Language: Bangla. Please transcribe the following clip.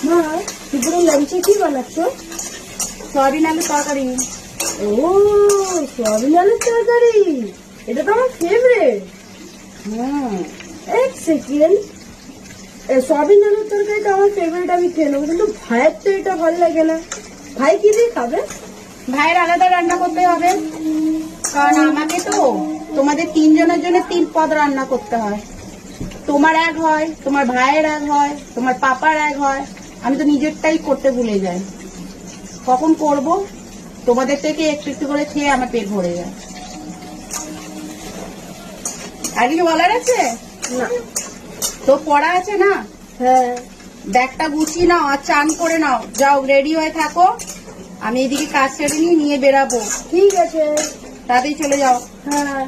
হ্যাঁ, দুপুরে লাঞ্চে কি বানাচ্ছ? সয়াবিন আলুর তরকারি। ও, সয়াবিন আলুর তরকারি, এটা তো আমার ফেভারিট। এক সেকেন্ড, সয়াবিন আলুর তরকারিটা আমার ফেভারিট, আমি খেয়ে নেবো, কিন্তু ভাইয়ের তো এটা ভালো লাগে না। ভাই কি দিয়ে খাবে? ভাইয়ের আলাদা রান্না করতে হবে, কারণ আমাকে তো তোমাদের 3 জনের জন্য 3 পদ রান্না করতে হয়। তোমার এক হয়, তোমার ভাইয়ের এক হয়, তোমার পাপার এক হয়। আমি তো নিজেরটাই করতে ভুলে যাই। কখন করব? তোমাদের থেকে একটু একটু করে খেয়ে আমার পেট ভরে যায়। আর কিছু বলার আছে? না। তো পড়া আছে না? হ্যাঁ। ব্যাগটা গুছিয়ে নাও আর চান করে নাও, যাও রেডি হয়ে থাকো। আমি এদিকে কাজ সেরে নিয়ে বেরাবো। ঠিক আছে। তাড়াতাড়ি চলে যাও। হ্যাঁ।